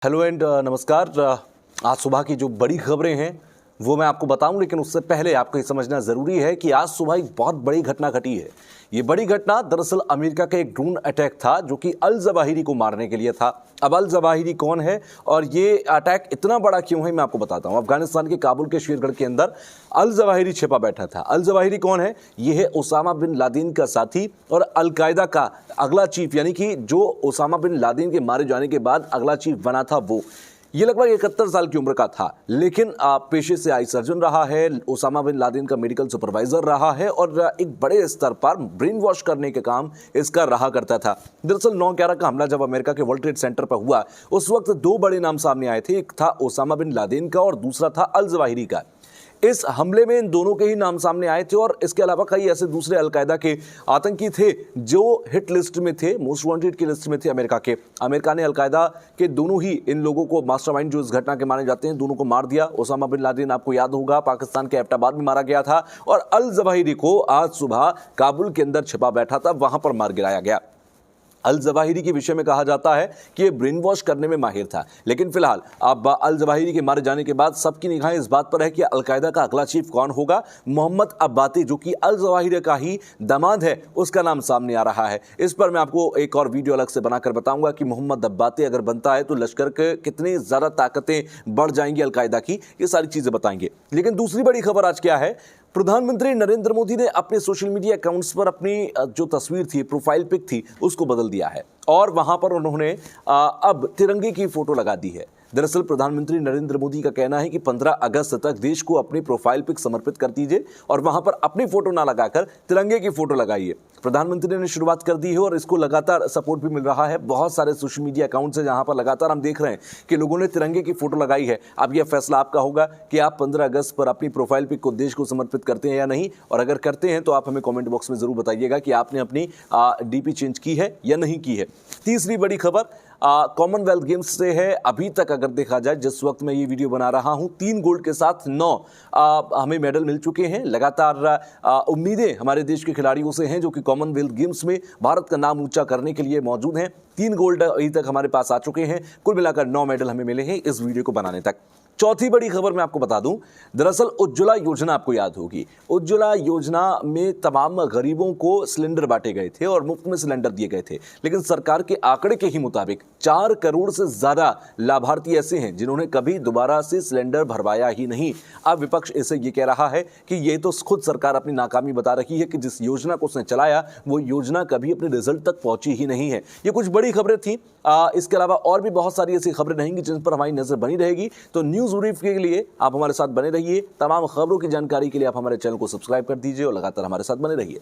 Hello and नमस्कार। आज सुबह की जो बड़ी खबरें हैं वो मैं आपको बताऊं, लेकिन उससे पहले आपको ये समझना ज़रूरी है कि आज सुबह एक बहुत बड़ी घटना घटी है। ये बड़ी घटना दरअसल अमेरिका का एक ड्रोन अटैक था जो कि अल जवाहिरी को मारने के लिए था। अब अल जवाहिरी कौन है और ये अटैक इतना बड़ा क्यों है मैं आपको बताता हूं। अफगानिस्तान के काबुल के शेरगढ़ के अंदर अल जवाहिरी छिपा बैठा था। अल जवाहिरी कौन है? ये है ओसामा बिन लादेन का साथी और अलकायदा का अगला चीफ, यानी कि जो ओसामा बिन लादेन के मारे जाने के बाद अगला चीफ बना था वो। ये लगभग 71 साल की उम्र का था, लेकिन पेशे से आई सर्जन रहा है, ओसामा बिन लादेन का मेडिकल सुपरवाइजर रहा है और एक बड़े स्तर पर ब्रेन वॉश करने के काम इसका रहा करता था। दरअसल 9/11 का हमला जब अमेरिका के वर्ल्ड ट्रेड सेंटर पर हुआ, उस वक्त दो बड़े नाम सामने आए थे। एक था ओसामा बिन लादेन का और दूसरा था अल जवाहिरी का। इस हमले में इन दोनों के ही नाम सामने आए थे और इसके अलावा कई ऐसे दूसरे अलकायदा के आतंकी थे जो हिट लिस्ट में थे, मोस्ट वांटेड की लिस्ट में थे अमेरिका के। अमेरिका ने अलकायदा के दोनों ही इन लोगों को, मास्टरमाइंड जो इस घटना के माने जाते हैं, दोनों को मार दिया। ओसामा बिन लादेन आपको याद होगा पाकिस्तान के एबटाबाद में मारा गया था और अल जवाहिरी को आज सुबह काबुल के अंदर छिपा बैठा था, वहां पर मार गिराया गया। अल जवाहिरी के विषय में कहा जाता है कि ये ब्रेन वॉश करने में माहिर था, लेकिन फिलहाल अब अल जवाहिरी के मारे जाने के बाद सबकी निगाहें इस बात पर है कि अलकायदा का अगला चीफ कौन होगा। मोहम्मद अब्बाती, जो कि अल जवाहिरी का ही दामाद है, उसका नाम सामने आ रहा है। इस पर मैं आपको एक और वीडियो अलग से बनाकर बताऊंगा कि मोहम्मद अब्बाती अगर बनता है तो लश्कर के कितनी ज्यादा ताकतें बढ़ जाएंगी अलकायदा की, ये सारी चीजें बताएंगे। लेकिन दूसरी बड़ी खबर आज क्या है? प्रधानमंत्री नरेंद्र मोदी ने अपने सोशल मीडिया अकाउंट्स पर अपनी जो तस्वीर थी, प्रोफाइल पिक थी, उसको बदल दिया है और वहां पर उन्होंने अब तिरंगे की फोटो लगा दी है। दरअसल प्रधानमंत्री नरेंद्र मोदी का कहना है कि 15 अगस्त तक देश को अपनी प्रोफाइल पिक समर्पित कर दीजिए और वहां पर अपनी फोटो ना लगाकर तिरंगे की फोटो लगाइए। प्रधानमंत्री ने शुरुआत कर दी है और इसको लगातार सपोर्ट भी मिल रहा है। बहुत सारे सोशल मीडिया अकाउंट्स हैं जहां पर लगातार हम देख रहे हैं कि लोगों ने तिरंगे की फोटो लगाई है। अब यह फैसला आपका होगा कि आप 15 अगस्त पर अपनी प्रोफाइल पिक को देश को समर्पित करते हैं या नहीं, और अगर करते हैं तो आप हमें कमेंट बॉक्स में जरूर बताइएगा कि आपने अपनी डीपी चेंज की है या नहीं की है। तीसरी बड़ी खबर कॉमनवेल्थ गेम्स से है। अभी तक अगर देखा जाए, जिस वक्त मैं ये वीडियो बना रहा हूं, 3 गोल्ड के साथ 9 हमें मेडल मिल चुके हैं। लगातार उम्मीदें हमारे देश के खिलाड़ियों से हैं जो कि कॉमनवेल्थ गेम्स में भारत का नाम ऊंचा करने के लिए मौजूद हैं। 3 गोल्ड अभी तक हमारे पास आ चुके हैं। कुल मिलाकर 9 मेडल हमें मिले हैं इस वीडियो को बनाने तक। चौथी बड़ी खबर मैं आपको बता दूं, दरअसल उज्ज्वला योजना आपको याद होगी। उज्ज्वला योजना में तमाम गरीबों को सिलेंडर बांटे गए थे और मुफ्त में सिलेंडर दिए गए थे, लेकिन सरकार के आंकड़े के ही मुताबिक 4 करोड़ से ज्यादा लाभार्थी ऐसे हैं जिन्होंने कभी दोबारा से सिलेंडर भरवाया ही नहीं। अब विपक्ष इसे ये कह रहा है कि ये तो खुद सरकार अपनी नाकामी बता रही है कि जिस योजना को उसने चलाया वो योजना कभी अपने रिजल्ट तक पहुंची ही नहीं है। ये कुछ बड़ी खबरें थी। इसके अलावा और भी बहुत सारी ऐसी खबरें रहेंगी जिन पर हमारी नजर बनी रहेगी। तो न्यूज ब्रीफ के लिए आप हमारे साथ बने रहिए। तमाम खबरों की जानकारी के लिए आप हमारे चैनल को सब्सक्राइब कर दीजिए और लगातार हमारे साथ बने रहिए।